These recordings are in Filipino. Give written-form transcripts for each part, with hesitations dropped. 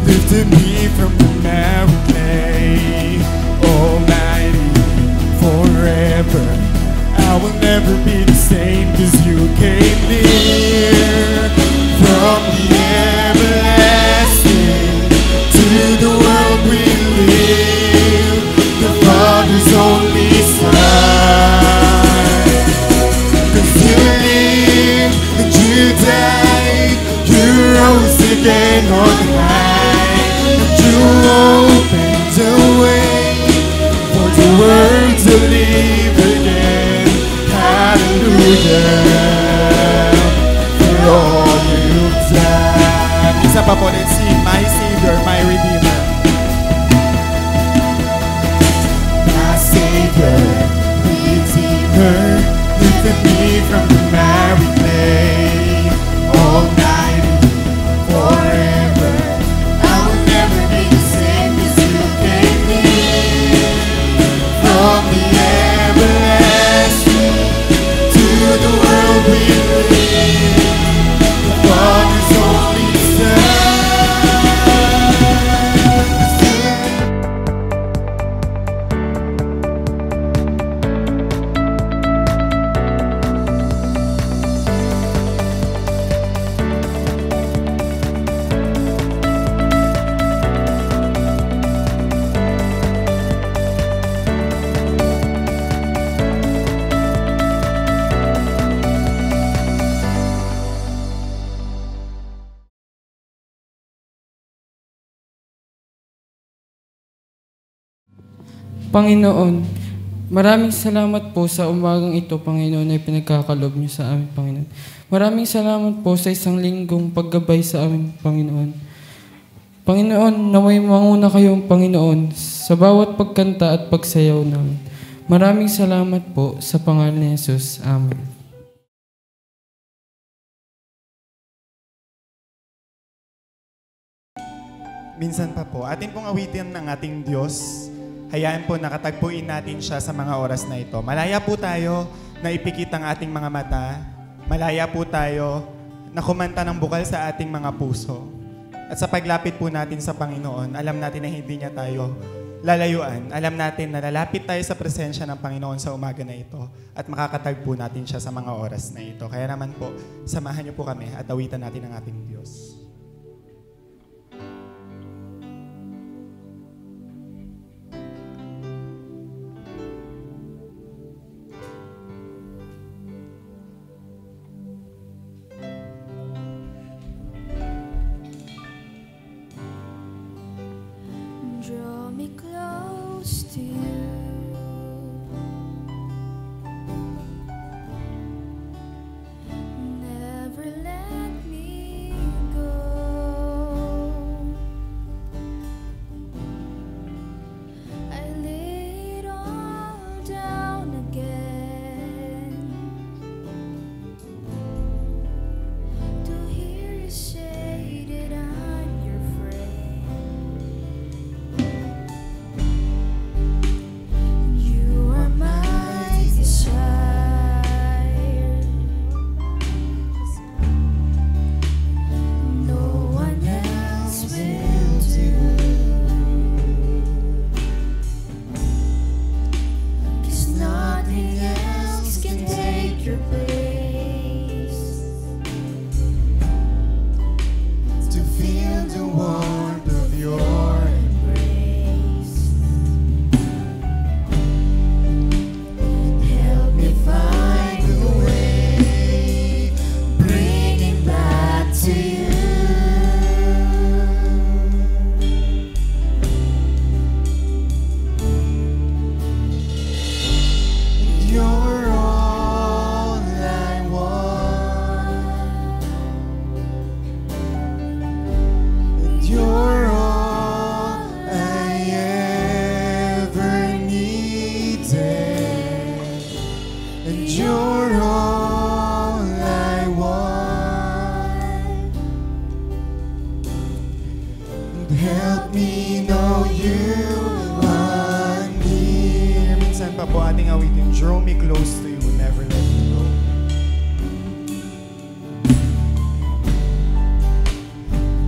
Lifted me from the narrow clay, Almighty, forever. I will never be the same, 'cause you came near. From the everlasting to the world we live, the Father's only Son. 'Cause you live and you died, you rose again on high. You opened the way for the world to live again. Hallelujah, for all you've done. Isa pa po, let's sing, my Savior, my Redeemer. My Savior, Redeemer, lifted me from the miry clay, Almighty, forever. From the everlasting to the world we live, the Father's only Son. Panginoon, maraming salamat po sa umagang ito, Panginoon, na pinagkakalob niyo sa amin, Panginoon. Maraming salamat po sa isang linggong paggabay sa amin, Panginoon. Panginoon, naway manguna kayong Panginoon sa bawat pagkanta at pagsayaw namin. Maraming salamat po sa pangalan ni Jesus. Amen. Minsan pa po, atin pong awitin ng ating Diyos. Hayaan po nakatagpuin natin siya sa mga oras na ito. Malaya po tayo na ipikit ang ating mga mata. Malaya po tayo na kumanta ng bukal sa ating mga puso. At sa paglapit po natin sa Panginoon, alam natin na hindi niya tayo lalayuan. Alam natin na lalapit tayo sa presensya ng Panginoon sa umaga na ito at makakatagpo natin siya sa mga oras na ito. Kaya naman po, samahan niyo po kami at awitan natin ang ating Diyos. Draw me close to you. Never let me go. I lay it all down again to hear you say that I'm your friend. You are my desire. No one else will do. 'Cause nothing else can take your place. To feel the warmth of your Embrace. Help me find a way, bringing back to you. You're all and you're all I want. And help me know you are near. Minsan pa po ating awitin, draw me close to you, never let me go.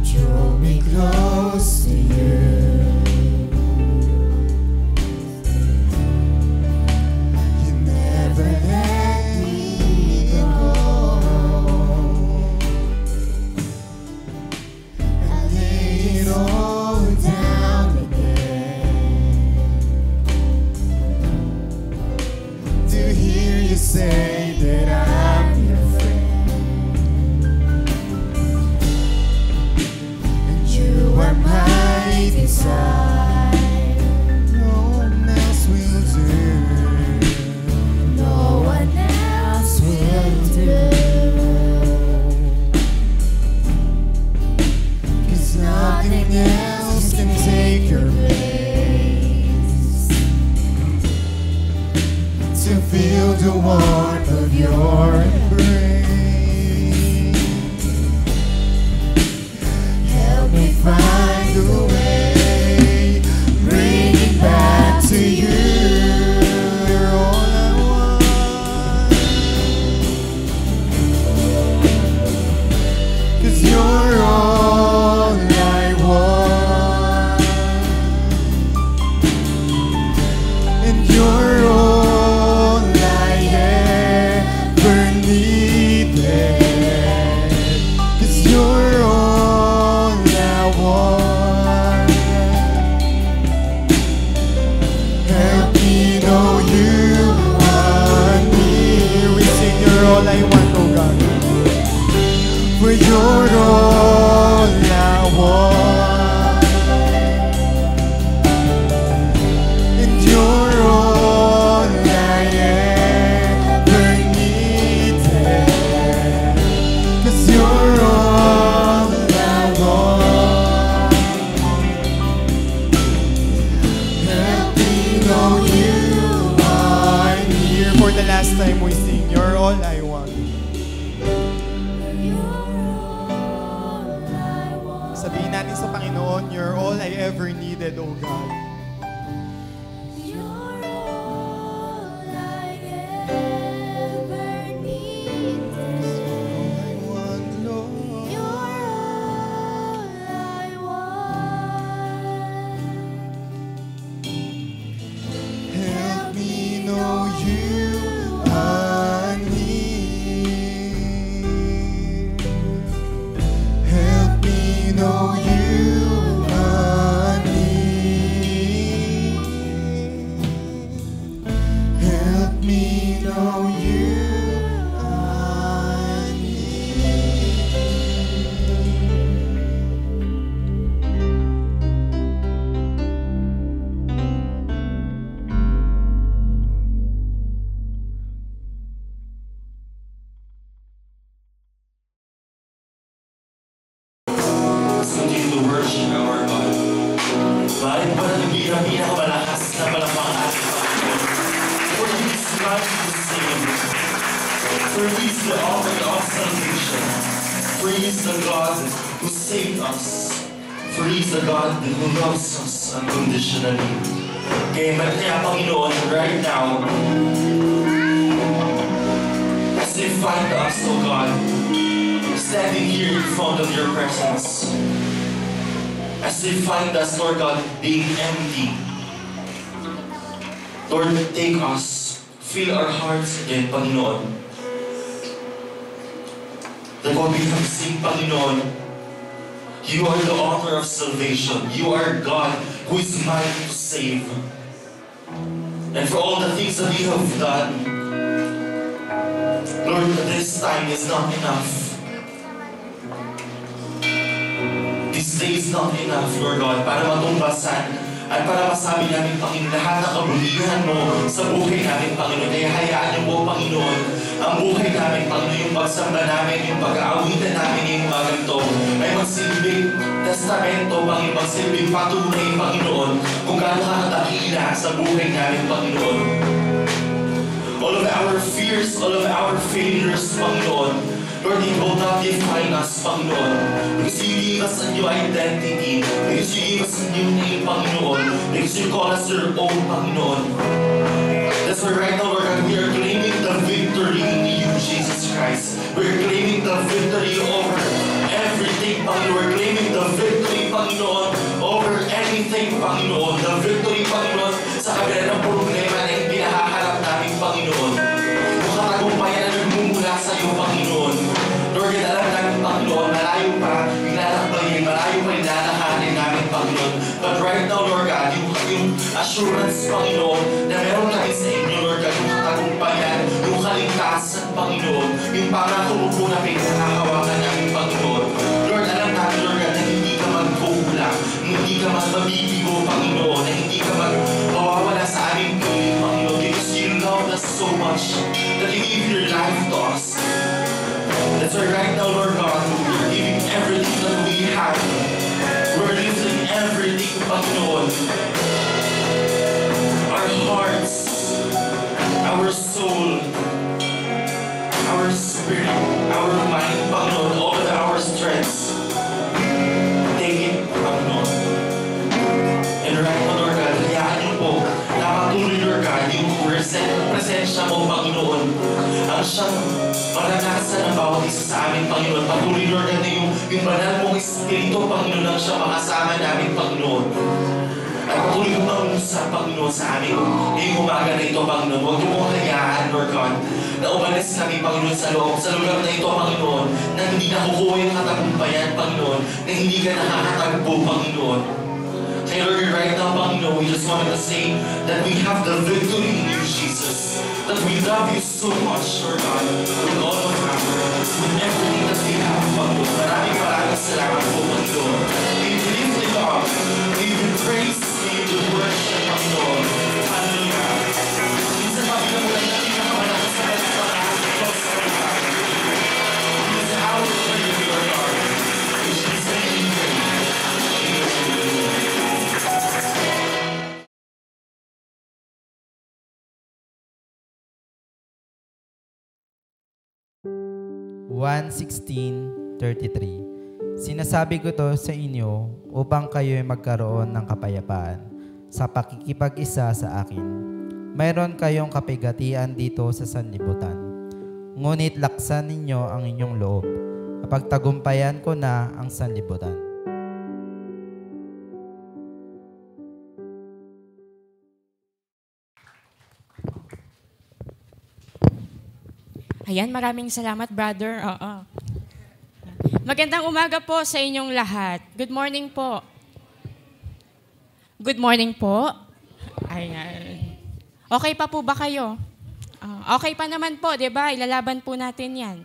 Draw me close to you. You never let me go. I lay it all down again to hear you say that I'm your friend. And you are my desire. No one else will do. No one else will do. 'Cause nothing else can take your place. To feel the warmth of your embrace. Help me find a way, bring it back to you. You're all I want. 'Cause you're all I want. And you're all I ever needed. 'Cause you're all I want. Help me know you are near. We sing, you're all I want, oh God. For you're all I want. And you're all I ever needed. 'Cause you're all I want. Help me know you are near. For the last time we sing, you're all I want. Sabihin natin sa Panginoon, you're all I ever needed, oh God. You're all I ever needed. I want, Lord. You're all I want. Help me know you are near. Help me know you are near. Help me know you are Continue to worship our God. Bakit ba nagiging pinakamalakas na palakpakan ating Panginoon? For He is mighty to save. For He is the author of salvation. For He is the God who saved us. For He is the God who loves us unconditionally. Kaya Panginoon, right now, as they find us, O God, standing here in front of your presence, as they find us, Lord God, being empty, Lord, take us, fill our hearts again, Panginoon. That what we have seen, Panginoon, you are the author of salvation. You are God who is mighty to save. And for all the things that you have done, Lord, this time is not enough. This day is not enough, Lord God, para matumbasan at para masabi namin, Panginoon, lahat ng kabulihan mo sa buhay namin, Panginoon. Kaya hayaan niyo po, Panginoon, ang buhay namin, Panginoon, yung pagsamba namin, yung pag-aawitan namin ngayong mga ganito, ay magsilbing testamento, Panginoon, magsilbing patunay, Panginoon, kung gaano ka kadakila sa buhay namin, Panginoon. All of our fears, all of our failures, Panginoon, Lord, it will not define us, Panginoon. Because you give us a new identity. Because you give us a new name, Panginoon. Because you call us your own, Panginoon. That's why right now, Lord God, we are claiming the victory in you, Jesus Christ. We're claiming the victory over everything, Panginoon. We're claiming the victory, Panginoon, over anything, Panginoon. The victory, Panginoon, sa kabila ng problema na hindi nakaharap namin, Panginoon. Yung katagumpayan na nagmumula sa iyo, Panginoon. Lord, yan alam namin, Panginoon, malayo pa yung lalakbayin, malayo pa yung lalakarin namin, Panginoon. But right now, Lord God, yung assurance, Panginoon, na meron kami sa inyo, Lord God, yung katagumpayan, yung kaligtasan, Panginoon, yung pangako mo po na pinakahawakan namin, Panginoon. Lord, alam namin, Lord God, na hindi ka magkukulang, hindi ka mabibigo, Panginoon, na hindi ka mawawala sa aming piling, Panginoon, because you love us so much that you give your life to us. That's why right now, Lord God, we're giving everything that we have. We're lifting everything, Panginoon. Our hearts, our soul, our spirit, our mind, Panginoon, all of our strengths. Take it, Panginoon. And right now, Lord God, hayaan niyo po na patuloy, Lord God, yung presensya mo, Panginoon, ang siyang maranasan ng bawat isa sa amin, Panginoon. Patuloy, Lord God, na yung banal mong Espiritu, Panginoon, ang siyang makasama namin, Panginoon. At patuloy mo mangusap, Panginoon, sa amin ngayong umaga na ito, Panginoon. Huwag mo mong hayaan, Lord God, na umalis kami, Panginoon, sa loob, sa lugar na ito, Panginoon, na hindi nakukuha yung katagumpayan, Panginoon, na hindi ka nakakatagpo, Panginoon. Kaya Lord, right now, Panginoon, we just wanted to say that we have the victory in you, Jesus. That we love you so much, Lord God, with all of our heart, with everything that we have, Panginoon. Maraming salamat po, Panginoon. We lift it up. We praise you, we worship, Panginoon. Hallelujah. Minsan mabilang natin na kamalakas sa pagkakalakas sa pagkakalakas. It is our prayer, Lord God. In Jesus' name, amen. 1:16-33. Sinasabi ko to sa inyo upang kayo'y magkaroon ng kapayapaan sa pakikipag-isa sa akin. Mayroon kayong kapigatian dito sa sanlibutan. Ngunit laksan ninyo ang inyong loob. Pagtagumpayan ko na ang sanlibutan. Ayan, maraming salamat, brother. Oo. Magandang umaga po sa inyong lahat. Good morning po. Good morning po. Ayan. Okay pa po ba kayo? Okay pa naman po, di ba? Ilalaban po natin yan.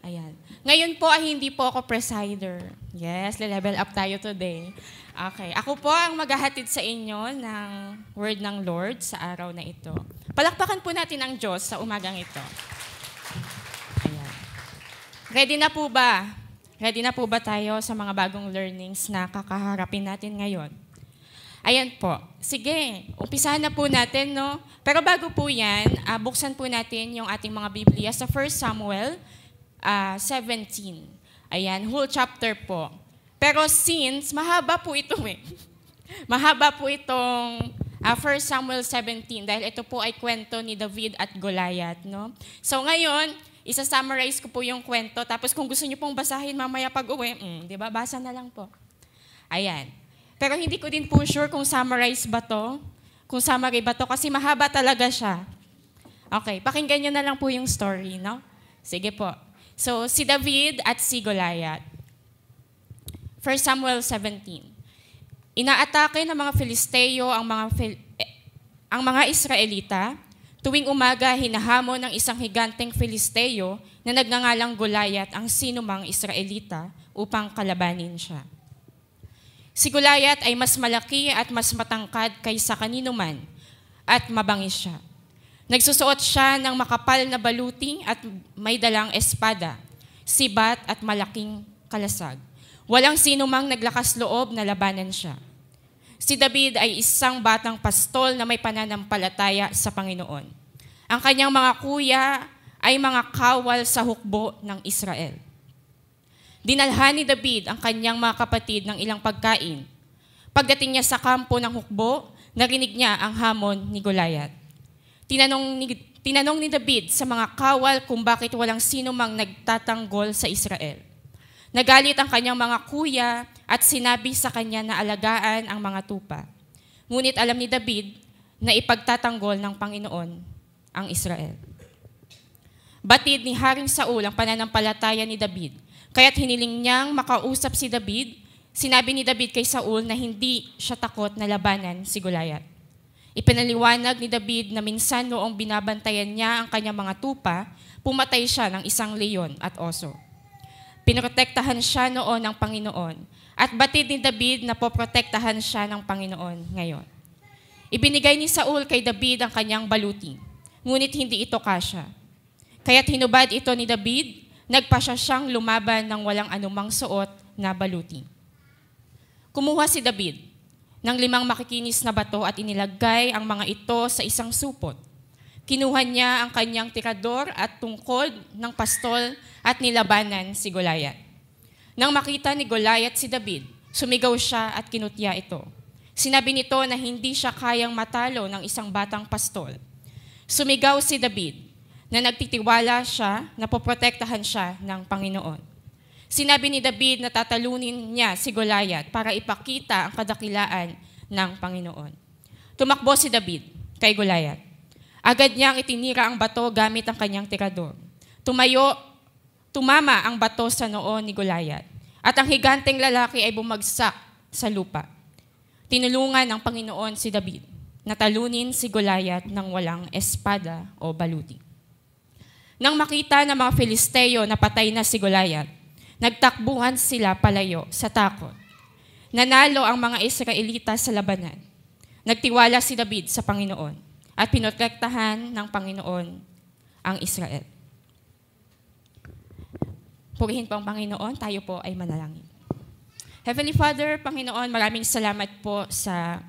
Ayan. Ngayon po ay hindi po ako presider. Yes, level up tayo today. Okay. Ako po ang maghahatid sa inyo ng word ng Lord sa araw na ito. Palakpakan po natin ang Diyos sa umagang ito. Ayan. Ready na po ba? Ready na po ba tayo sa mga bagong learnings na kakaharapin natin ngayon? Ayan po. Sige, umpisahan na po natin, no? Pero bago po yan, buksan po natin yung ating mga Biblia sa 1 Samuel 17. Ayan, whole chapter po. Pero since, mahaba po ito mahaba po itong 1 Samuel 17 dahil ito po ay kwento ni David at Goliath, no? So ngayon, isa-summarize ko po yung kwento. Tapos kung gusto niyo pong basahin mamaya pag-uwi, di ba? Basa na lang po. Ayan. Pero hindi ko din po sure kung summarize ba to, kung summary ba to, kasi mahaba talaga siya. Okay, pakinggan niyo na lang po yung story, no? Sige po. So, si David at si Goliath. 1 Samuel 17. Inaatake ng mga Filisteo ang mga Israelita. Tuwing umaga, hinahamon ng isang higanteng Filisteo na nagngangalang Goliath ang sinumang Israelita upang kalabanin siya. Si Goliath ay mas malaki at mas matangkad kaysa kanino man at mabangis siya. Nagsusuot siya ng makapal na baluti at may dalang espada, sibat at malaking kalasag. Walang sino mang naglakas loob na labanan siya. Si David ay isang batang pastol na may pananampalataya sa Panginoon. Ang kanyang mga kuya ay mga kawal sa hukbo ng Israel. Dinalhan ni David ang kanyang mga kapatid ng ilang pagkain. Pagdating niya sa kampo ng hukbo, narinig niya ang hamon ni Goliath. Tinanong ni David sa mga kawal kung bakit walang sino mang nagtatanggol sa Israel. Nagalit ang kanyang mga kuya at sinabi sa kanya na alagaan ang mga tupa. Ngunit alam ni David na ipagtatanggol ng Panginoon ang Israel. Batid ni Haring Saul ang pananampalataya ni David, kaya't hiniling niyang makausap si David. Sinabi ni David kay Saul na hindi siya takot na labanan si Goliath. Ipinaliwanag ni David na minsan noong binabantayan niya ang kanyang mga tupa, pumatay siya ng isang leon at oso. Pinoprotektahan siya noon ng Panginoon at batid ni David na poprotektahan siya ng Panginoon ngayon. Ibinigay ni Saul kay David ang kanyang baluti, ngunit hindi ito kasya. Kaya't hinubad ito ni David, nagpasya siyang lumaban ng walang anumang suot na baluti. Kumuha si David ng 5 makikinis na bato at inilagay ang mga ito sa isang supot. Kinuha niya ang kanyang tirador at tungkod ng pastol at nilabanan si Goliath. Nang makita ni Goliath si David, sumigaw siya at kinutya ito. Sinabi nito na hindi siya kayang matalo ng isang batang pastol. Sumigaw si David na nagtitiwala siya na poprotektahan siya ng Panginoon. Sinabi ni David na tatalunin niya si Goliath para ipakita ang kadakilaan ng Panginoon. Tumakbo si David kay Goliath. Agad niyang itinira ang bato gamit ang kanyang tirador. Tumama ang bato sa noo ni Goliath at ang higanteng lalaki ay bumagsak sa lupa. Tinulungan ng Panginoon si David na talunin si Goliath ng walang espada o baluti. Nang makita ng mga Filisteo na patay na si Goliath, nagtakbuhan sila palayo sa takot. Nanalo ang mga Israelita sa labanan. Nagtiwala si David sa Panginoon at pinotektahan ng Panginoon ang Israel. Purihin po ang Panginoon, tayo po ay manalangin. Heavenly Father, Panginoon, maraming salamat po sa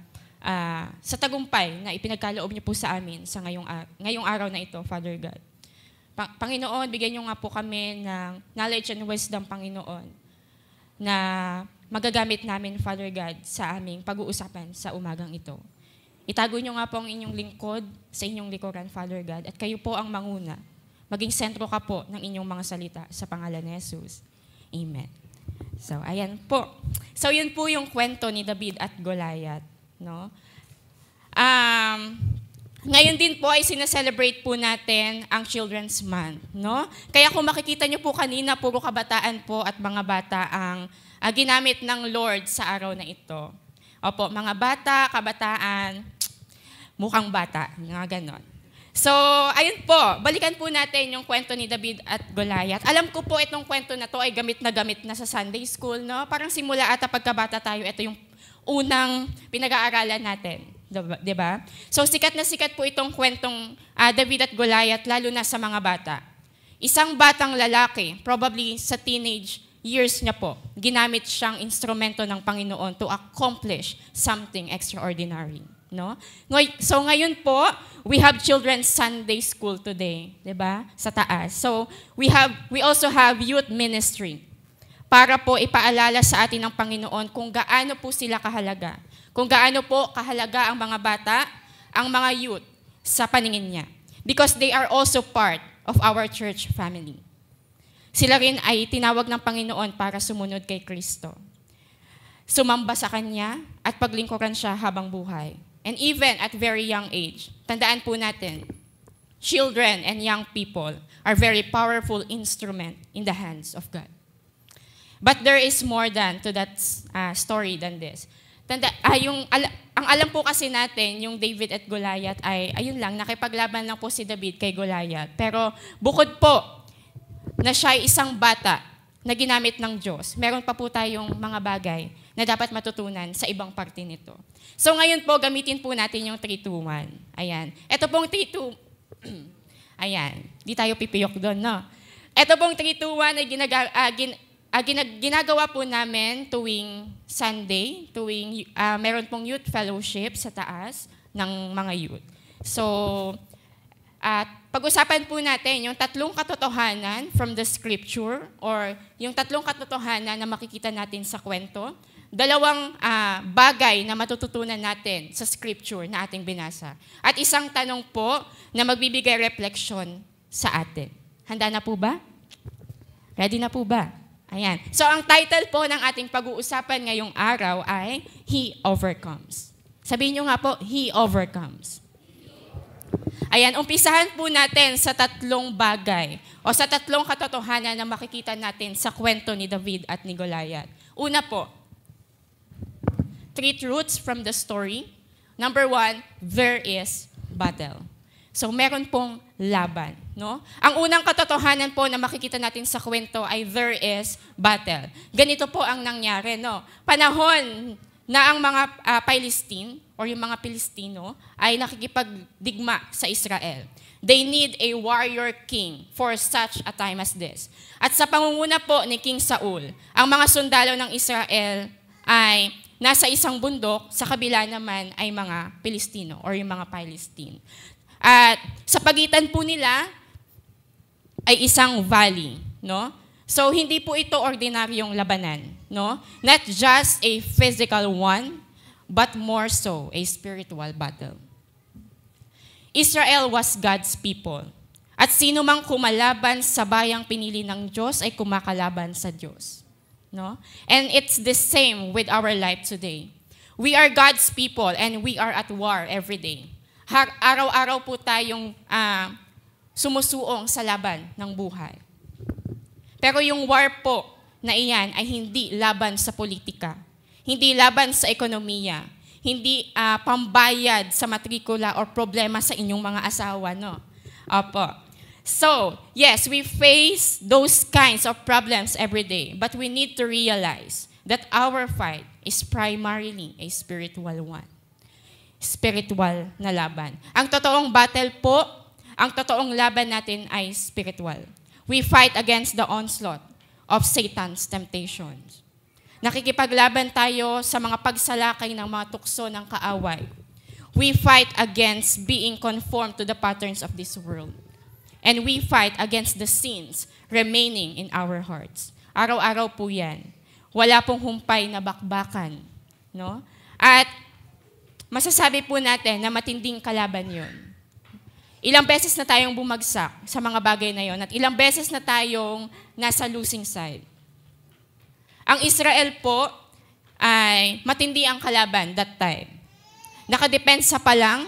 tagumpay na ipinagkaloob niyo po sa amin sa ngayong araw na ito, Father God. Panginoon, bigyan niyo nga po kami ng knowledge and wisdom, Panginoon, na magagamit namin, Father God, sa aming pag-uusapan sa umagang ito. Itago niyo nga po ang inyong lingkod sa inyong likuran, Father God, at kayo po ang manguna. Maging sentro ka po ng inyong mga salita sa pangalan ni Jesus. Amen. So, ayan po. So, yun po yung kwento ni David at Goliath. No? Ngayon din po ay sineselebrate po natin ang Children's Month. No? Kaya kung makikita niyo po kanina, puro kabataan po at mga bata ang ginamit ng Lord sa araw na ito. Opo, mga bata, kabataan, mukhang bata, mga ganon. So, ayun po, balikan po natin yung kwento ni David at Goliath. Alam ko po itong kwento na to ay gamit na sa Sunday School, no? Parang simula ata pagkabata tayo, ito yung unang pinag-aaralan natin. Diba? So, sikat na sikat po itong kwentong David at Goliath, lalo na sa mga bata. Isang batang lalaki, probably sa teenage years niya po, ginamit siyang instrumento ng Panginoon to accomplish something extraordinary. No? So ngayon po, we have Children's Sunday School today, 'di ba? Sa taas. So we also have youth ministry para po ipaalala sa atin ng Panginoon kung gaano po sila kahalaga. Kung gaano po kahalaga ang mga bata, ang mga youth sa paningin niya. Because they are also part of our church family. Sila rin ay tinawag ng Panginoon para sumunod kay Kristo. Sumamba sa Kanya at paglingkuran siya habang buhay. And even at very young age, tandaan po natin, children and young people are very powerful instrument in the hands of God. But there is more than to that story than this. Ang alam po kasi natin, yung David at Goliath ay, ayun lang, nakipaglaban lang po si David kay Goliath. Pero bukod po na siya ay isang bata na ginamit ng Diyos, meron pa po tayong mga bagay na dapat matutunan sa ibang parte nito. So ngayon po, gamitin po natin yung 3-2-1. Ayan. Ito pong 3-2. Ayan. Di tayo pipiyok doon, no? Ito pong 3-2-1 ay ginagawa po namin tuwing Sunday, meron pong youth fellowship sa taas ng mga youth. So, At pag-usapan po natin yung tatlong katotohanan from the scripture or yung tatlong katotohanan na makikita natin sa kwento. Dalawang bagay na matututunan natin sa scripture na ating binasa. At isang tanong po na magbibigay reflection sa atin. Handa na po ba? Ready na po ba? Ayan. So ang title po ng ating pag-uusapan ngayong araw ay He Overcomes. Sabihin nyo nga po, He Overcomes. Ayan, umpisahan po natin sa tatlong bagay o sa tatlong katotohanan na makikita natin sa kwento ni David at ni Goliath. Una po, 3 truths from the story. Number 1, there is battle. So meron pong laban, no? Ang unang katotohanan po na makikita natin sa kwento ay there is battle. Ganito po ang nangyari, no? Panahon na ang mga Palestine or yung mga Pilistino ay nakikipagdigma sa Israel. They need a warrior king for such a time as this. At sa pangunguna po ni King Saul, ang mga sundalo ng Israel ay nasa isang bundok, sa kabila naman ay mga Pilistino or yung mga Palestine. At sa pagitan po nila ay isang valley, no? So hindi po ito ordinaryong labanan, no? Not just a physical one, but more so a spiritual battle. Israel was God's people. At sino mang kumalaban sa bayang pinili ng Diyos ay kumakalaban sa Diyos. No? And it's the same with our life today. We are God's people and we are at war every day. Araw-araw po tayong sumusuong sa laban ng buhay. Pero yung war po na iyan ay hindi laban sa politika, hindi laban sa ekonomiya, hindi pambayad sa matrikula or problema sa inyong mga asawa, no? Opo. So, yes, we face those kinds of problems every day, but we need to realize that our fight is primarily a spiritual one. Spiritual na laban. Ang totoong battle po, ang totoong laban natin ay spiritual. We fight against the onslaught of Satan's temptations. Nakikipaglaban tayo sa mga pagsalakay ng mga tukso ng kaaway. We fight against being conformed to the patterns of this world. And we fight against the sins remaining in our hearts. Araw-araw po yan. Wala pong humpay na bakbakan. No? At masasabi po natin na matinding kalaban yun. Ilang beses na tayong bumagsak sa mga bagay na yon at ilang beses na tayong nasa losing side. Ang Israel po ay matindi ang kalaban that time. Nakadepensa pa lang,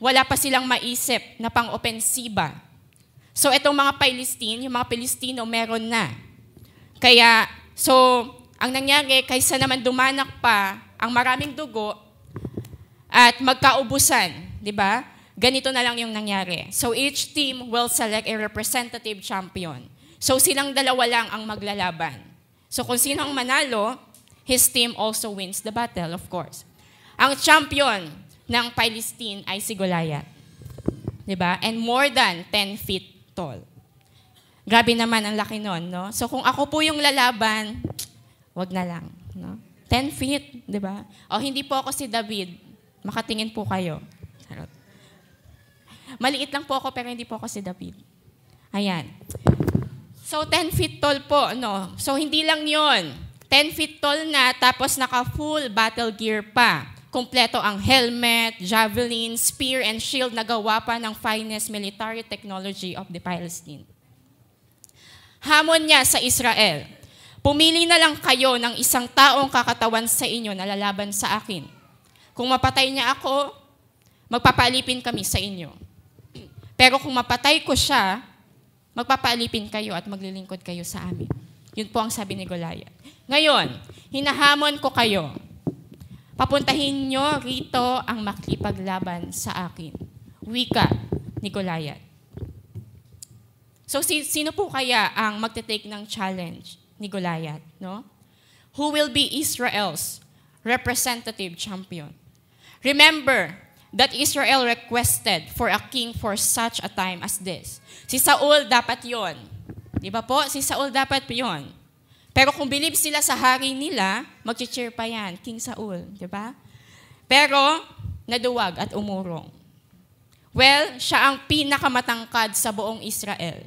wala pa silang maisip na pang-opensiba. So itong mga Palestine, yung mga Pilistino meron na. Kaya, ang nangyari, kaysa naman dumanak pa ang maraming dugo at magkaubusan, di ba? Ganito na lang yung nangyari. So each team will select a representative champion. So silang dalawa lang ang maglalaban. So kung sino ang manalo, his team also wins the battle, of course. Ang champion ng Palestine ay si Goliath. Diba? And more than 10 feet tall. Grabe naman ang laki nun, no? So kung ako po yung lalaban, wag na lang, no? 10 feet, diba? O hindi po ako si David. Makatingin po kayo. Charot. Maliit lang po ako pero hindi po ako si David. Ayan. So 10 feet tall po, no? So hindi lang yon. 10 feet tall na tapos naka-full battle gear pa. Kompleto ang helmet, javelin, spear, and shield na gawa pa ng finest military technology of the Palestine. Hamon niya sa Israel, pumili na lang kayo ng isang taong kakatawan sa inyo na lalaban sa akin. Kung mapatay niya ako, magpapalipin kami sa inyo. Pero kung mapatay ko siya, magpapalipin kayo at maglilingkod kayo sa amin. Yun po ang sabi ni Goliath. Ngayon, hinahamon ko kayo. Papuntahin nyo rito ang makipaglaban sa akin. Wika ni Goliath. So, sino po kaya ang magte-take ng challenge ni Goliath? No? Who will be Israel's representative champion? Remember that Israel requested for a king for such a time as this. Si Saul dapat yon. Di ba po? Si Saul dapat yon. Pero kung believe sila sa hari nila, mag-cheer pa yan, King Saul, di ba? Pero, naduwag at umurong. Well, siya ang pinakamatangkad sa buong Israel.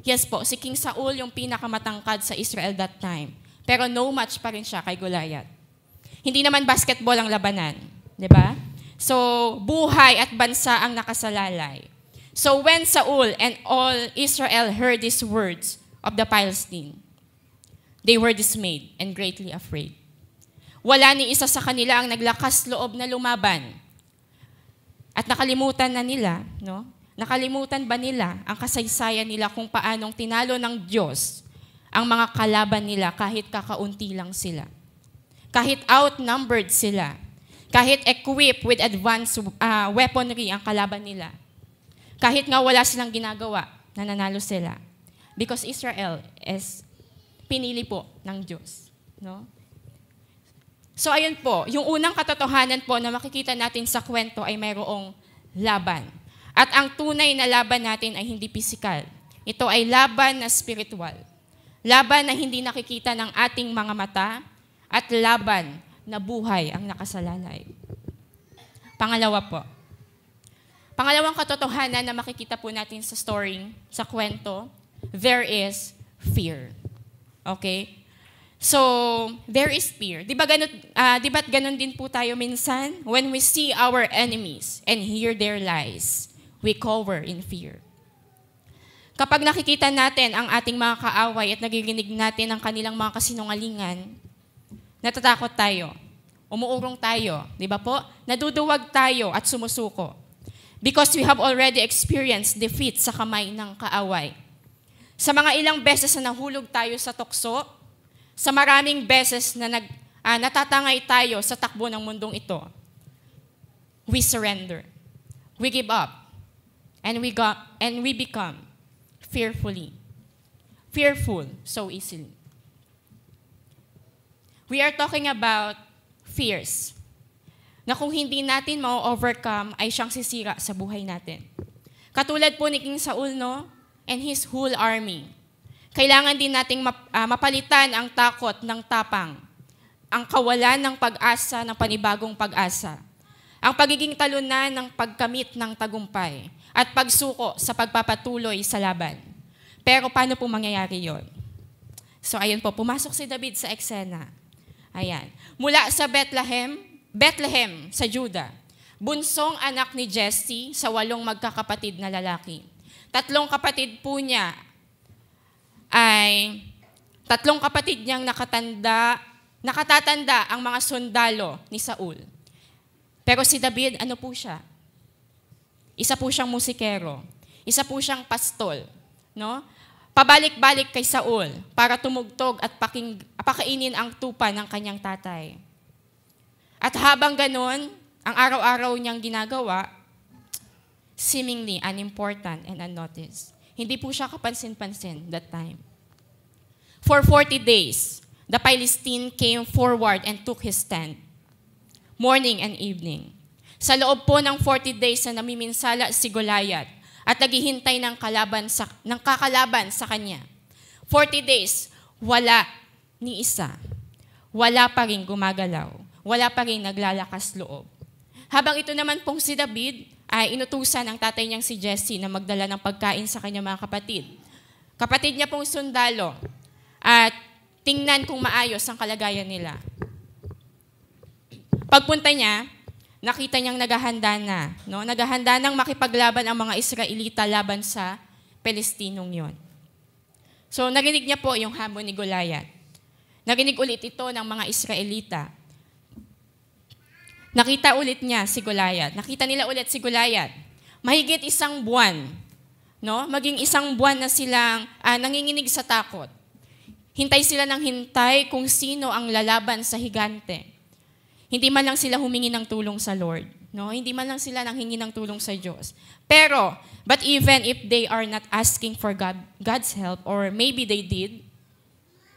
Yes po, si King Saul yung pinakamatangkad sa Israel that time. Pero no match pa rin siya kay Goliath. Hindi naman basketball ang labanan. Di ba? So, buhay at bansa ang nakasalalay. So when Saul and all Israel heard these words of the Philistine, they were dismayed and greatly afraid. Wala ni isa sa kanila ang naglakas loob na lumaban. At nakalimutan na nila, no? Nakalimutan ba nila ang kasaysayan nila kung paanong tinalo ng Diyos ang mga kalaban nila kahit kakaunti lang sila? Kahit outnumbered sila, kahit equipped with advanced weaponry ang kalaban nila, kahit nga wala silang ginagawa, nananalo sila. Because Israel is pinili po ng Diyos. No? So ayun po, yung unang katotohanan po na makikita natin sa kwento ay mayroong laban. At ang tunay na laban natin ay hindi pisikal. Ito ay laban na spiritual. Laban na hindi nakikita ng ating mga mata at laban na buhay ang nakasalalay. Pangalawa po. Pangalawang katotohanan na makikita po natin sa story, sa kwento, there is fear. Okay? So, there is fear. Di ba't ganun din po tayo minsan? When we see our enemies and hear their lies, we cower in fear. Kapag nakikita natin ang ating mga kaaway at nagirinig natin ang kanilang mga kasinungalingan, natatakot tayo. Umuurong tayo. Di ba po? Naduduwag tayo at sumusuko. Because we have already experienced defeat sa kamay ng kaaway. Sa mga ilang beses na nahulog tayo sa tukso, sa maraming beses na natatangay tayo sa takbo ng mundong ito, we surrender. We give up. And we become fearful so easily. We are talking about fears na kung hindi natin ma-overcome ay siyang sisira sa buhay natin. Katulad po ni King Saul, no? And his whole army. Kailangan din nating mapalitan ang takot ng tapang, ang kawalan ng pag-asa ng panibagong pag-asa, ang pagiging talunan ng pagkamit ng tagumpay, at pagsuko sa pagpapatuloy sa laban. Pero paano po mangyayari yon? So ayun po, pumasok si David sa eksena. Ayan. Mula sa Bethlehem sa Juda, bunsong anak ni Jesse sa 8 magkakapatid na lalaki. 3 kapatid po niya ay 3 kapatid niyang nakatatanda ang mga sundalo ni Saul. Pero si David, ano po siya? Isa po siyang musikero. Isa po siyang pastol. No? Pabalik-balik kay Saul para tumugtog at pakainin ang tupa ng kanyang tatay. At habang ganon, ang araw-araw niyang ginagawa, seemingly unimportant and unnoticed. Hindi po siya kapansin-pansin that time. For 40 days, the Philistine came forward and took his stand, morning and evening. Sa loob po ng 40 days na namiminsala si Goliath at naghihintay ng kakalaban sa kanya. 40 days, wala ni isa. Wala pa rin gumagalaw. Wala pa rin naglalakas loob. Habang ito naman pong si David ay inutusan ng tatay niyang si Jesse na magdala ng pagkain sa kanyang mga kapatid. Kapatid niya pong sundalo at tingnan kung maayos ang kalagayan nila. Pagpunta niya, nakita niyang naghahanda na. No? Naghahanda nang makipaglaban ang mga Israelita laban sa Palestinong yon. So narinig niya po yung hamon ni Goliath. Narinig ulit ito ng mga Israelita. Nakita ulit niya si Goliath. Nakita nila ulit si Goliath. Mahigit 1 buwan. No? Maging 1 buwan na silang nanginginig sa takot. Hintay sila ng hintay kung sino ang lalaban sa higante. Hindi man lang sila humingi ng tulong sa Lord. No? Hindi man lang sila nanghingi ng tulong sa Diyos. But even if they are not asking for God's help, or maybe they did,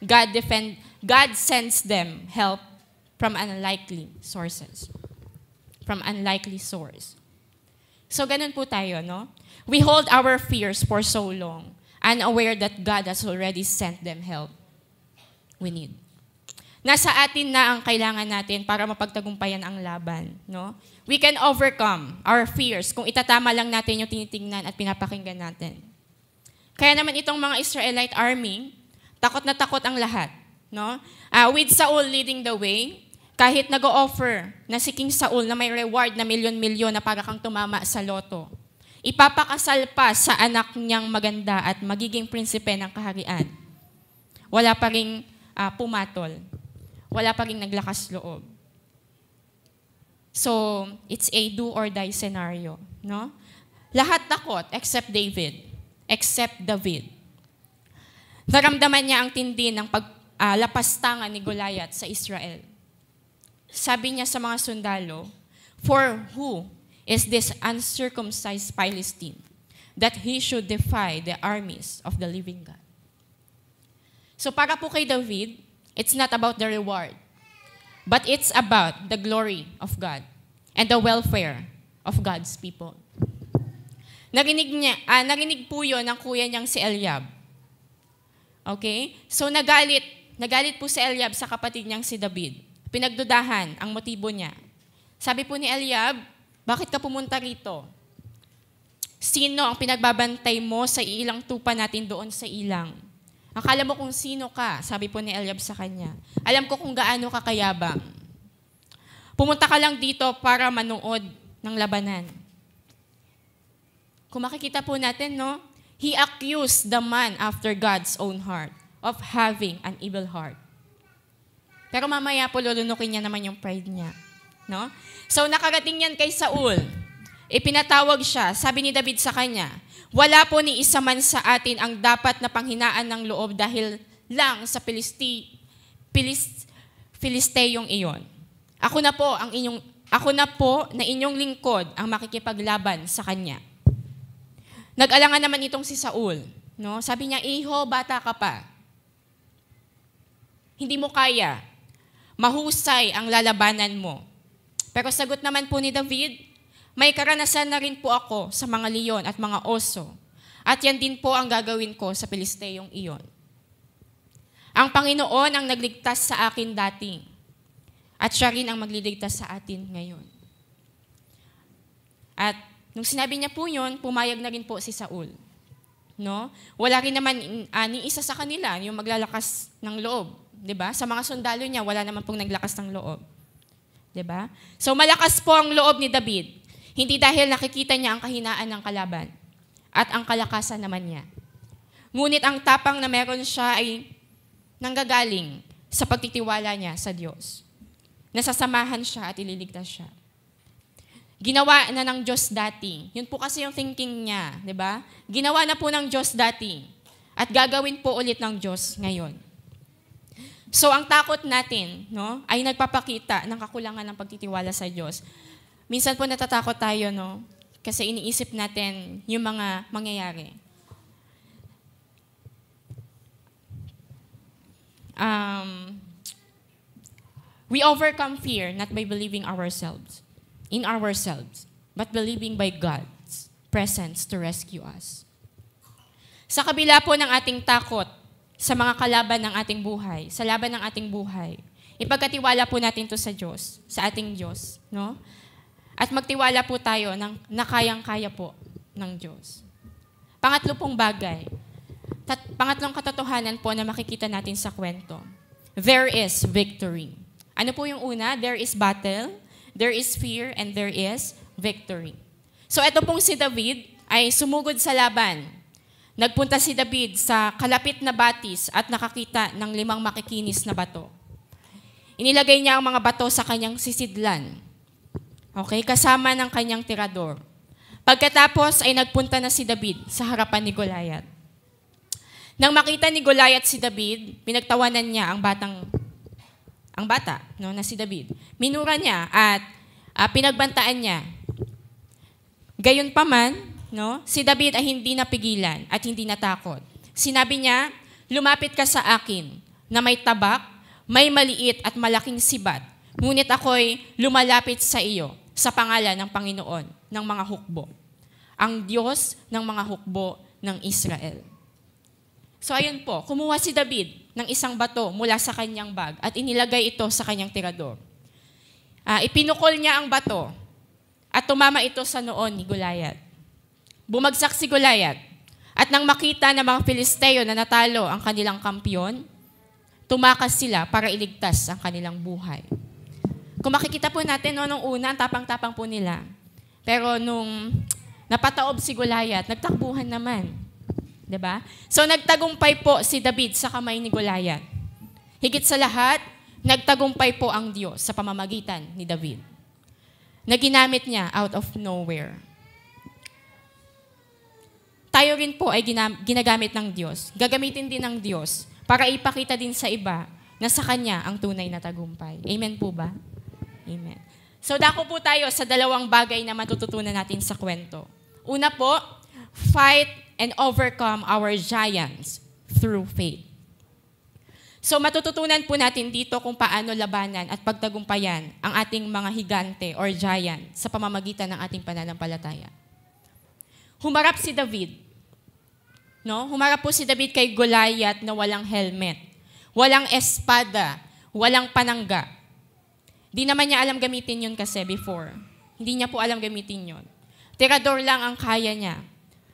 God sends them help from unlikely sources. From unlikely source. So ganun po tayo, no? We hold our fears for so long, unaware that God has already sent them help we need. Nasa atin na ang kailangan natin para mapagtagumpayan ang laban. No? We can overcome our fears kung itatama lang natin yung tinitingnan at pinapakinggan natin. Kaya naman itong mga Israelite army, takot na takot ang lahat. No? With Saul leading the way, kahit nag-o-offer na si King Saul na may reward na milyon-milyon na para kang tumama sa loto, ipapakasal pa sa anak niyang maganda at magiging prinsipe ng kaharian. Wala pa ring pumatol. Wala pa ring naglakas loob. So, it's a do or die scenario. No? Lahat takot except David. Except David. Naramdaman niya ang tindi ng lapastangan ni Goliath sa Israel. Sabi niya sa mga sundalo, "For who is this uncircumcised Philistine that he should defy the armies of the living God?" So para po kay David, it's not about the reward, but it's about the glory of God and the welfare of God's people. Narinig po yun ng kuya niyang si Eliab. Okay? So nagalit po si Eliab sa kapatid niyang si David. Pinagdudahan ang motibo niya. Sabi po ni Eliab, "Bakit ka pumunta rito? Sino ang pinagbabantay mo sa ilang tupa natin doon sa ilang? Akala mo kung sino ka?" Sabi po ni Eliab sa kanya. "Alam ko kung gaano ka kayabang. Pumunta ka lang dito para manood ng labanan." Kung makikita po natin, no? He accused the man after God's own heart of having an evil heart. Pero mamaya po lulunukin niya naman yung pride niya. No? So nakarating yan kay Saul. Ipinatawag siya. Sabi ni David sa kanya, "Wala po ni isa man sa atin ang dapat na panghinaan ng loob dahil lang sa Filisteyong iyon. Ako na po na inyong lingkod ang makikipaglaban sa kanya." Nag-alangan naman itong si Saul. No? Sabi niya, "Iho, bata ka pa. Hindi mo kaya. Mahusay ang lalabanan mo." Pero sagot naman po ni David, "May karanasan na rin po ako sa mga leon at mga oso. At yan din po ang gagawin ko sa Pilisteyong iyon. Ang Panginoon ang nagligtas sa akin dati. At siya rin ang magliligtas sa atin ngayon." At nung sinabi niya po yun, pumayag na rin po si Saul. No? Wala rin naman ni isa sa kanila yung maglalakas ng loob. 'Di ba? Sa mga sundalo niya, wala naman pong naglakas ng loob. 'Di ba? So malakas po ang loob ni David. Hindi dahil nakikita niya ang kahinaan ng kalaban at ang kalakasan naman niya. Ngunit ang tapang na meron siya ay nanggagaling sa pagtitiwala niya sa Diyos. Nasasamahan siya at ililigtas siya. Ginawa na ng Diyos dati. Yun po kasi yung thinking niya, di ba? Ginawa na po ng Diyos dati at gagawin po ulit ng Diyos ngayon. So ang takot natin, no, ay nagpapakita ng kakulangan ng pagtitiwala sa Diyos. Minsan po natatakot tayo, no, kasi iniisip natin yung mga mangyayari. We overcome fear not by believing in ourselves, but believing by God's presence to rescue us. Sa kabila po ng ating takot sa mga kalaban ng ating buhay, sa laban ng ating buhay, ipagkatiwala po natin to sa Diyos, sa ating Diyos, no? At magtiwala po tayo na kayang-kaya po ng Diyos. Pangatlo pong bagay, pangatlong katotohanan po na makikita natin sa kwento, there is victory. Ano po yung una? There is battle, there is fear, and there is victory. So ito pong si David ay sumugod sa laban. Nagpunta si David sa kalapit na batis at nakakita ng 5 makikinis na bato. Inilagay niya ang mga bato sa kanyang sisidlan. Okay, kasama ng kanyang tirador. Pagkatapos ay nagpunta na si David sa harapan ni Goliath. Nang makita ni Goliath si David, pinagtawanan niya ang bata, no, na si David. Minura niya at pinagbantaan niya. Gayunpaman, no, si David ay hindi napigilan at hindi natakot. Sinabi niya, "Lumapit ka sa akin na may tabak, may maliit at malaking sibat. Ngunit ako'y lumalapit sa iyo sa pangalan ng Panginoon ng mga hukbo, ang Diyos ng mga hukbo ng Israel." So ayun po, kumuha si David ng isang bato mula sa kanyang bag at inilagay ito sa kanyang tirador. Ipinukol niya ang bato at tumama ito sa noon ni Goliath. Bumagsak si Goliath at nang makita ng mga Filisteo na natalo ang kanilang kampiyon, tumakas sila para iligtas ang kanilang buhay. Kung makikita po natin, nung una, ang tapang-tapang po nila. Pero nung napataob si Goliath, nagtakbuhan naman. Diba? So nagtagumpay po si David sa kamay ni Goliath. Higit sa lahat, nagtagumpay po ang Diyos sa pamamagitan ni David. Na ginamit niya out of nowhere. Tayo rin po ay ginagamit ng Diyos. Gagamitin din ng Diyos para ipakita din sa iba na sa Kanya ang tunay na tagumpay. Amen po ba? Amen. So dako po tayo sa dalawang bagay na matututunan natin sa kwento. Una po, fight and overcome our giants through faith. So matututunan po natin dito kung paano labanan at pagtagumpayan ang ating mga higante or giant sa pamamagitan ng ating pananampalataya. Humarap si David. No? Humarap po si David kay Goliath na walang helmet, walang espada, walang panangga. Di naman niya alam gamitin yun kasi before. Hindi niya po alam gamitin yun. Tirador lang ang kaya niya.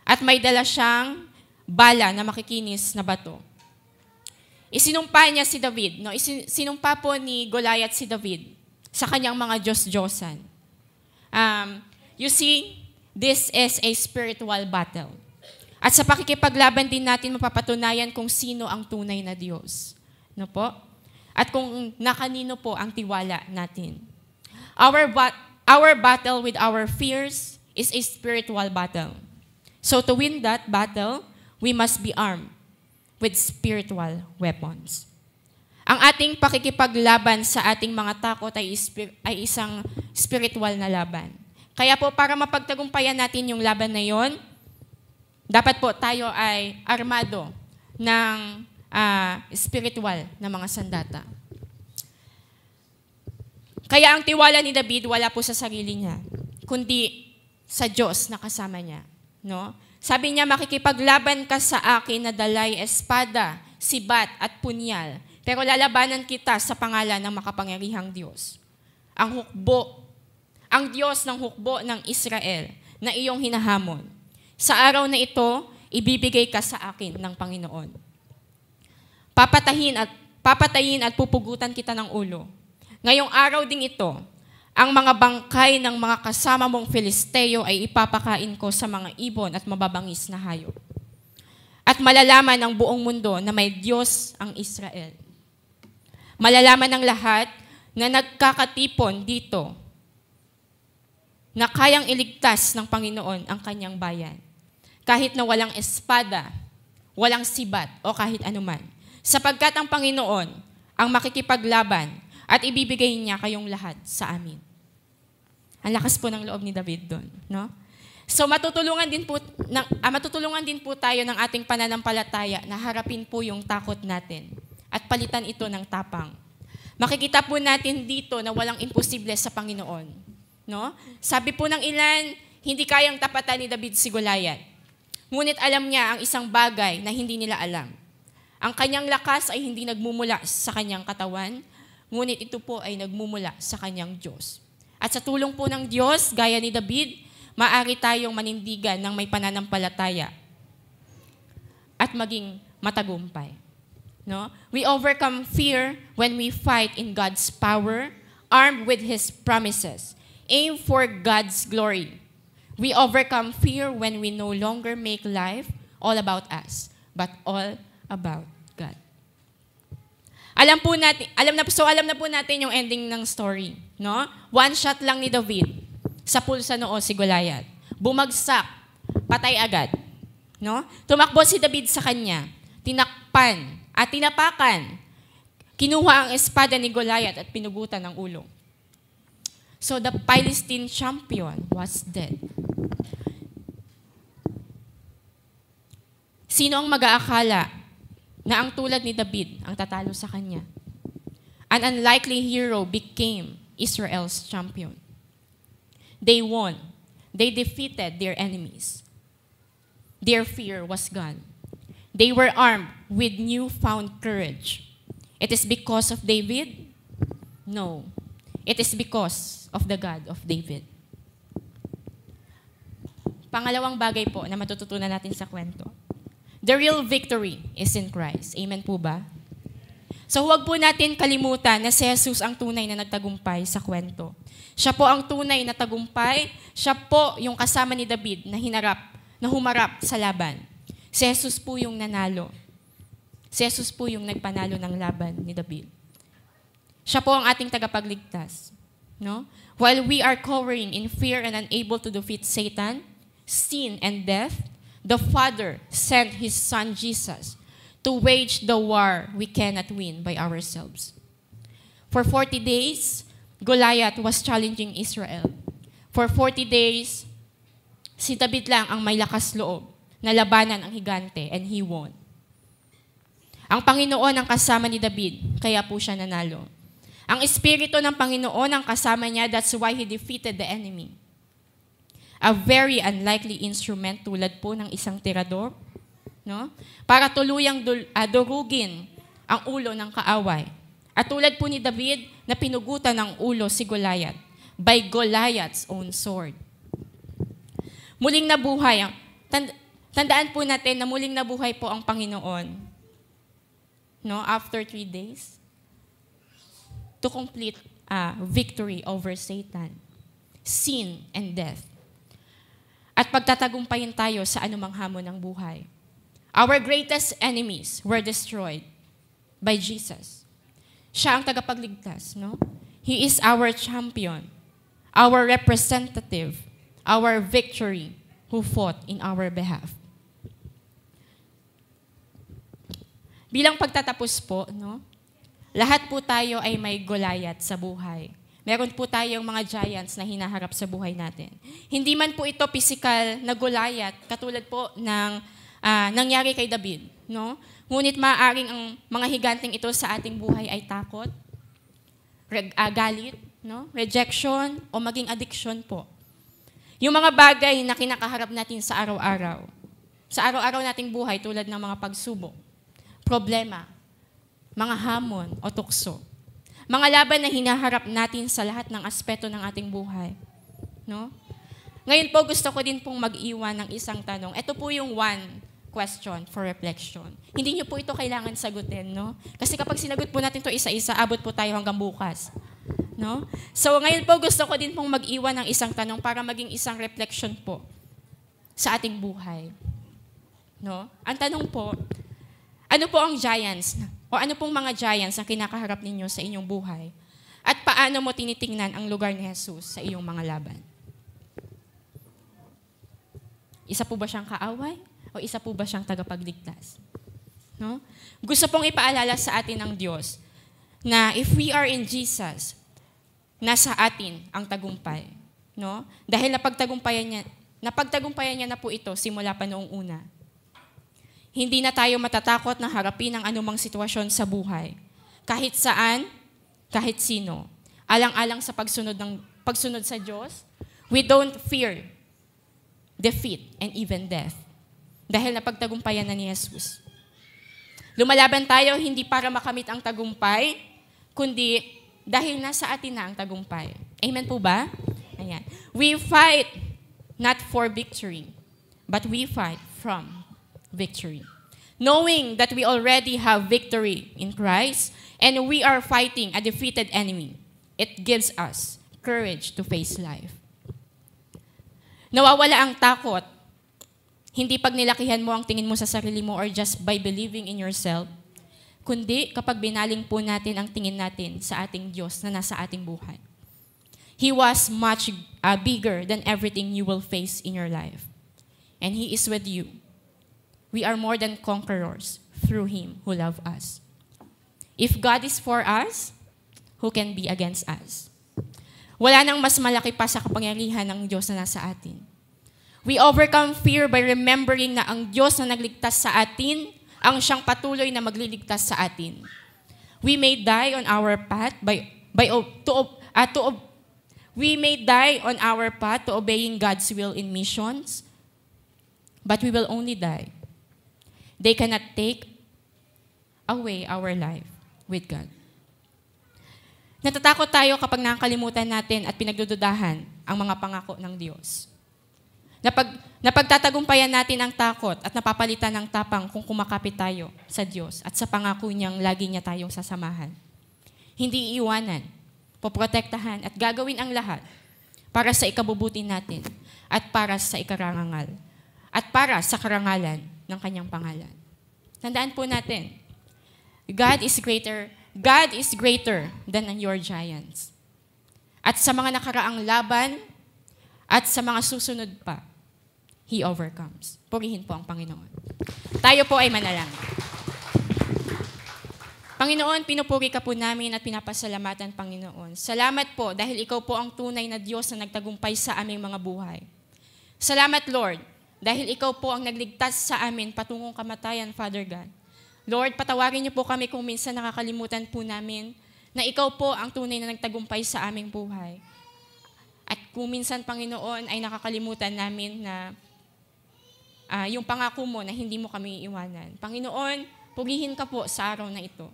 At may dala siyang bala na makikinis na bato. Isinumpa niya si David. No? Sinumpa po ni Goliath si David sa kanyang mga Diyos-Diyosan. You see, this is a spiritual battle. At sa pakikipaglaban din natin, mapapatunayan kung sino ang tunay na Diyos. No po? At kung nakanino po ang tiwala natin. Our battle with our fears is a spiritual battle. So to win that battle, we must be armed with spiritual weapons. Ang ating pakikipaglaban sa ating mga takot ay isang spiritual na laban. Kaya po para mapagtagumpayan natin yung laban na yon, dapat po tayo ay armado ng spiritual na mga sandata. Kaya ang tiwala ni David wala po sa sarili niya, kundi sa Diyos na kasama niya. No? Sabi niya, makikipaglaban ka sa akin na dalay espada, sibat at punyal, pero lalabanan kita sa pangalan ng makapangyarihang Diyos. Ang hukbo, ang Diyos ng hukbo ng Israel na iyong hinahamon. Sa araw na ito, ibibigay ka sa akin ng Panginoon. Papatayin at pupugutan kita ng ulo. Ngayong araw ding ito, ang mga bangkay ng mga kasama mong Filisteo ay ipapakain ko sa mga ibon at mababangis na hayop. At malalaman ng buong mundo na may Diyos ang Israel. Malalaman ng lahat na nagkakatipon dito na kayang iligtas ng Panginoon ang kanyang bayan. Kahit na walang espada, walang sibat o kahit anuman. Sapagkat ang Panginoon ang makikipaglaban at ibibigay niya kayong lahat sa amin. Ang lakas po ng loob ni David doon. No? So matutulungan din po tayo ng ating pananampalataya na harapin po yung takot natin at palitan ito ng tapang. Makikita po natin dito na walang imposible sa Panginoon. No? Sabi po ng ilan, hindi kayang tapatan ni David si Goliath. Ngunit alam niya ang isang bagay na hindi nila alam. Ang kanyang lakas ay hindi nagmumula sa kanyang katawan, ngunit ito po ay nagmumula sa kanyang Diyos. At sa tulong po ng Diyos, gaya ni David, maaari tayong manindigan ng may pananampalataya at maging matagumpay. No? We overcome fear when we fight in God's power, armed with His promises. Aim for God's glory. We overcome fear when we no longer make life all about us, but all about God. Alam na po natin yung ending ng story, no? One shot lang ni David sa pulsa noo si Goliath. Bumagsak, patay agad, no? Tumakbo si David sa kanya, tinakpan at tinapakan. Kinuha ang espada ni Goliath at pinugutan ng ulo. So the Philistine champion was dead. Sino ang mag-aakala na ang tulad ni David ang tatalo sa kanya? An unlikely hero became Israel's champion. They won. They defeated their enemies. Their fear was gone. They were armed with newfound courage. It is because of David? No. It is because of the God of David. Pangalawang bagay po na matututunan natin sa kwento. The real victory is in Christ. Amen po ba? So huwag po natin kalimutan na si Jesus ang tunay na nagtagumpay sa kwento. Siya po ang tunay na tagumpay. Siya po yung kasama ni David na humarap sa laban. Si Jesus po yung nanalo. Si Jesus po yung nagpanalo ng laban ni David. Siya po ang ating tagapagligtas. No? While we are cowering in fear and unable to defeat Satan, sin, and death, the Father sent His Son Jesus to wage the war we cannot win by ourselves. For 40 days, Goliath was challenging Israel. For 40 days, si David lang ang may lakas loob na labanan ang higante, and he won. Ang Panginoon ang kasama ni David, kaya po siya nanalo. Ang Espiritu ng Panginoon ang kasama niya, that's why he defeated the enemy. A very unlikely instrument tulad po ng isang tirador, no? Para tuluyang durugin ang ulo ng kaaway. At tulad po ni David na pinugutan ng ulo si Goliath by Goliath's own sword. Muling nabuhay ang tandaan po natin na muling nabuhay po ang Panginoon, no, after 3 days to complete victory over Satan, sin, and death. At pagtatagumpayin tayo sa anumang hamon ng buhay. Our greatest enemies were destroyed by Jesus. Siya ang tagapagligtas, no? He is our champion, our representative, our victory who fought in our behalf. Bilang pagtatapos po, no? Lahat po tayo ay may Goliath sa buhay. Meron po tayong mga giants na hinaharap sa buhay natin. Hindi man po ito physical na Goliath, katulad po ng nangyari kay David, no? Ngunit maaaring ang mga higanteng ito sa ating buhay ay takot, galit, no? Rejection, o maging addiction po. Yung mga bagay na kinakaharap natin sa araw-araw. Sa araw-araw nating buhay tulad ng mga pagsubok, problema, mga hamon o tukso. Mga laban na hinaharap natin sa lahat ng aspeto ng ating buhay. No? Ngayon po gusto ko din pong mag-iwan ng isang tanong. Ito po yung one question for reflection. Hindi niyo po ito kailangan sagutin, no? Kasi kapag sinagot po natin ito isa-isa, abot po tayo hanggang bukas. No? So ngayon po gusto ko din pong mag-iwan ng isang tanong para maging isang reflection po sa ating buhay. No? Ang tanong po, ano po ang giants o ano pong mga giants na kinakaharap ninyo sa inyong buhay? At paano mo tinitingnan ang lugar ni Jesus sa iyong mga laban? Isa po ba siyang kaaway o isa po ba siyang tagapagligtas? No? Gusto pong ipaalala sa atin ng Diyos na if we are in Jesus, nasa atin ang tagumpay. No? Dahil napagtagumpayan niya na po ito simula pa noong una. Hindi na tayo matatakot na harapin ang anumang sitwasyon sa buhay. Kahit saan, kahit sino. Alang-alang sa pagsunod sa Diyos, we don't fear defeat and even death. Dahil napagtagumpayan na ni Jesus. Lumalaban tayo hindi para makamit ang tagumpay, kundi dahil nasa atin na ang tagumpay. Amen po ba? Ayan. We fight not for victory, but we fight from victory. Knowing that we already have victory in Christ and we are fighting a defeated enemy, it gives us courage to face life. Nawawala ang takot, hindi pag nilakihan mo ang tingin mo sa sarili mo or just by believing in yourself, kundi kapag binaling po natin ang tingin natin sa ating Diyos na nasa ating buhay. He was much bigger than everything you will face in your life. And He is with you. We are more than conquerors through Him who loved us. If God is for us, who can be against us? Wala nang mas malaki pa sa kapangyarihan ng Diyos na nasa atin. We overcome fear by remembering na ang Diyos na nagligtas sa atin, ang siyang patuloy na magliligtas sa atin. We may die on our path to obeying God's will in missions, but we will only die They cannot take away our life with God. Natatakot tayo kapag nakakalimutan natin at pinagdududahan ang mga pangako ng Diyos. Napagtatagumpayan natin ang takot at napapalitan ng tapang kung kumakapit tayo sa Diyos at sa pangako niyang lagi niya tayong sasamahan. Hindi iiwanan, poprotektahan at gagawin ang lahat para sa ikabubuti natin at para sa ikarangal at para sa karangalan ng kanyang pangalan. Tandaan po natin, God is greater than your giants. At sa mga nakaraang laban at sa mga susunod pa, He overcomes. Purihin po ang Panginoon. Tayo po ay manalangin. Panginoon, pinupuri ka po namin at pinapasalamatan, Panginoon. Salamat po dahil ikaw po ang tunay na Diyos na nagtagumpay sa aming mga buhay. Salamat, Lord, dahil ikaw po ang nagligtas sa amin patungong kamatayan, Father God. Lord, patawarin niyo po kami kung minsan nakakalimutan po namin na ikaw po ang tunay na nagtagumpay sa aming buhay. At kung minsan, Panginoon, ay nakakalimutan namin na yung pangako mo na hindi mo kami iiwanan. Panginoon, purihin ka po sa araw na ito.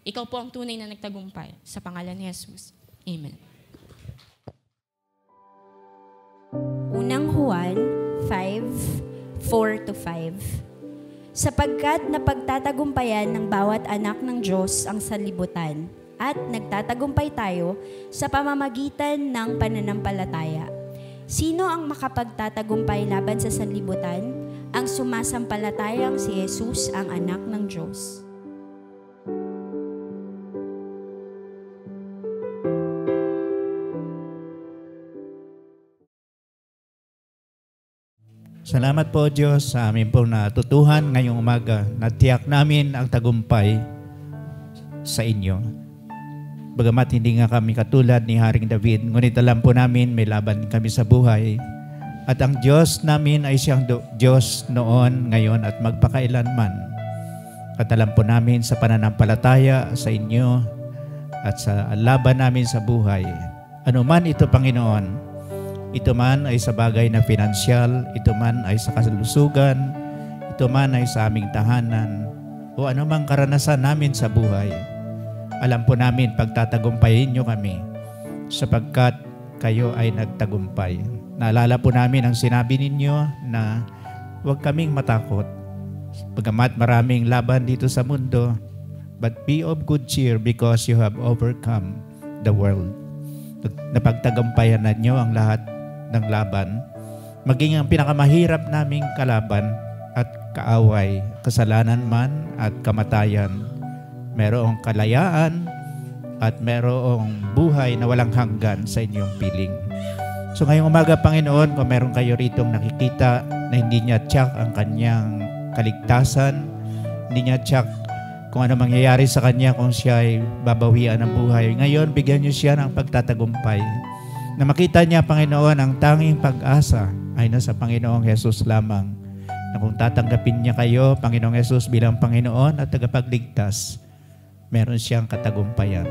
Ikaw po ang tunay na nagtagumpay. Sa pangalan ni Jesus. Amen. Unang Juan 5:4-5. Sapagkat napagtatagumpayan ng bawat anak ng Diyos ang sanlibutan at nagtatagumpay tayo sa pamamagitan ng pananampalataya. Sino ang makapagtatagumpay laban sa sanlibutan? Ang sumasampalatayang si Jesus ang anak ng Diyos. Salamat po Diyos sa amin po natutuhan ngayong umaga na tiyak namin ang tagumpay sa inyo. Bagamat hindi nga kami katulad ni Haring David, ngunit alam po namin may laban kami sa buhay. At ang Diyos namin ay siyang Diyos noon, ngayon at magpakailanman. At alam po namin sa pananampalataya sa inyo at sa laban namin sa buhay. Ano man ito, Panginoon, ito man ay sa bagay na pinansyal, ito man ay sa kalusugan, ito man ay sa aming tahanan, o anumang karanasan namin sa buhay. Alam po namin pagtatagumpayin nyo kami sapagkat kayo ay nagtagumpay. Naalala po namin ang sinabi ninyo na huwag kaming matakot. Bagamat maraming laban dito sa mundo, but be of good cheer because you have overcome the world. Napagtagumpayan na nyo ang lahat ng laban, maging ang pinakamahirap naming kalaban at kaaway, kasalanan man at kamatayan. Merong kalayaan at merong buhay na walang hanggan sa inyong piling. So ngayong umaga, Panginoon, kung meron kayo ritong nakikita na hindi niya tiyak ang kanyang kaligtasan, hindi niya tiyak kung ano mangyayari sa kanya kung siya ay babawian ng buhay. Ngayon, bigyan niyo siya ng pagtatagumpay. Na makita niya, Panginoon, ang tanging pag-asa ay nasa Panginoong Jesus lamang. Na kung tatanggapin niya kayo, Panginoong Jesus, bilang Panginoon at tagapagligtas, meron siyang katagumpayan.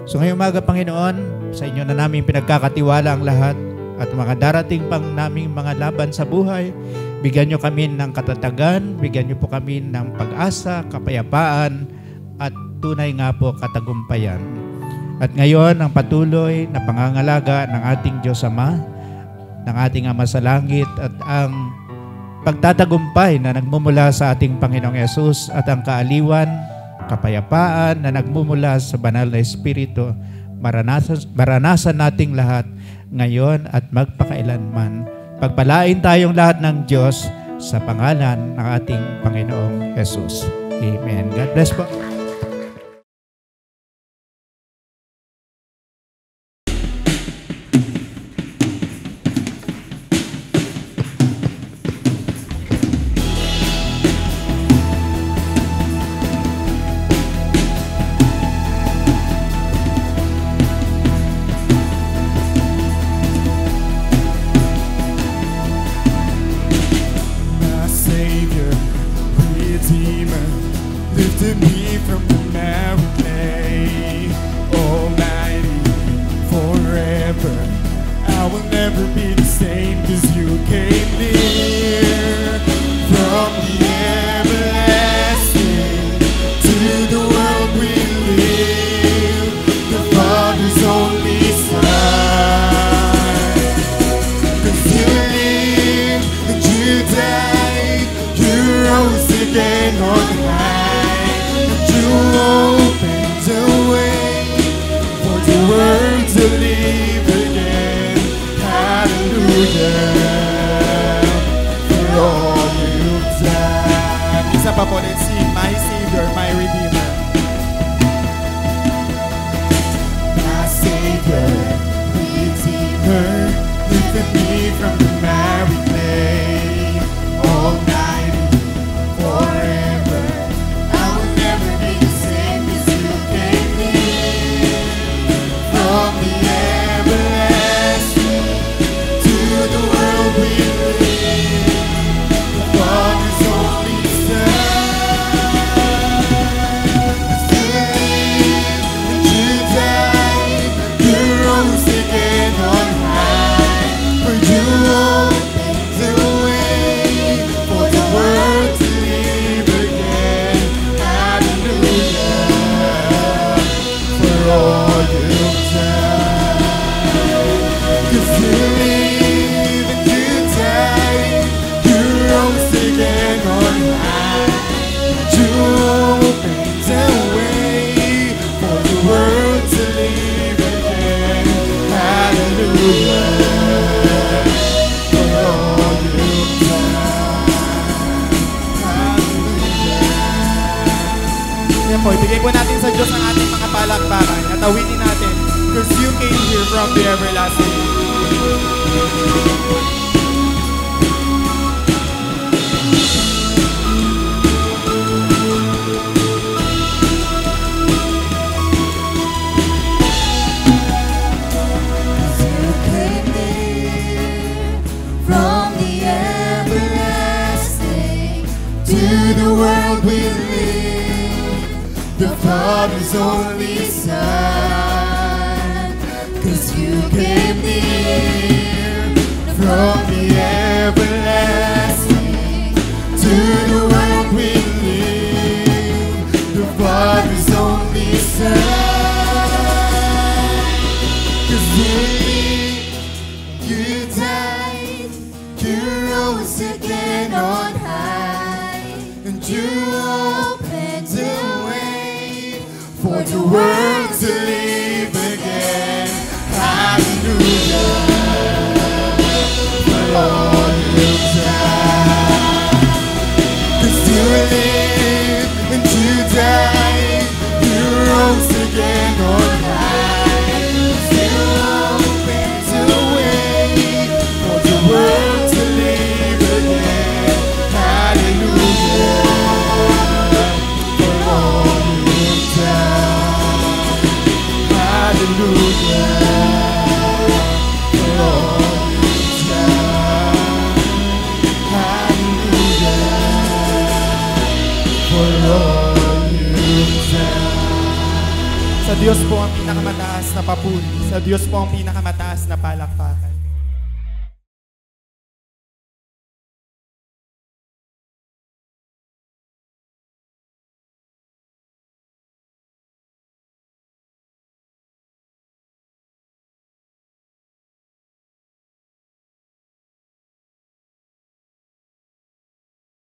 So ngayong umaga, Panginoon, sa inyo na namin pinagkakatiwala ang lahat at mga darating pang naming mga laban sa buhay, bigyan niyo kami ng katatagan, bigyan niyo po kami ng pag-asa, kapayapaan, at tunay nga po katagumpayan. At ngayon, ang patuloy na pangangalaga ng ating Diyos Ama, ng ating Ama sa Langit, at ang pagtatagumpay na nagmumula sa ating Panginoong Yesus at ang kaaliwan, kapayapaan na nagmumula sa banal na Espiritu, maranasan nating lahat ngayon at magpakailanman. Pagpalain tayong lahat ng Diyos sa pangalan ng ating Panginoong Jesus. Amen. God bless po. Savior, Redeemer, lifted me from again on high. And you opened the way for the world to live again. Hallelujah. For all you've done. Isa pa po, let's sing, my Savior, my Redeemer. My Savior, Redeemer, lifted me from the miry clay. Almighty, forever, I will never be the same as you gave me. From the everlasting to the world we live, the Father's only Son. You lived and you died, you rose again on high. For you opened the way for the world to live again. Hallelujah. For all you've done. 'Cause you live and you died, you rose again on high. You opened the way for the world to live again. Hallelujah. For all you've done. Hallelujah. Yan po, ibigay po natin sa Diyos ang ating mga palakpakan at awitin natin, 'cause you came here from the everlasting. You came near from the everlasting to the world we live, the Father's only Son. 'Cause you came near from the everlasting to the world we live, the Father's only Son. 'Cause you lived, you died, you rose again on high, and you opened the way for the world to live again. Hallelujah. For all you've done. 'Cause you lived and you died, you rose again on high. You opened the way for the world to live again. Hallelujah. For all you've done. Hallelujah. For all you've done. Hallelujah. For all you've done. Sa Diyos po ang pinakamataas na papuri. Sa Diyos po ang pinakamataas na palakpakan.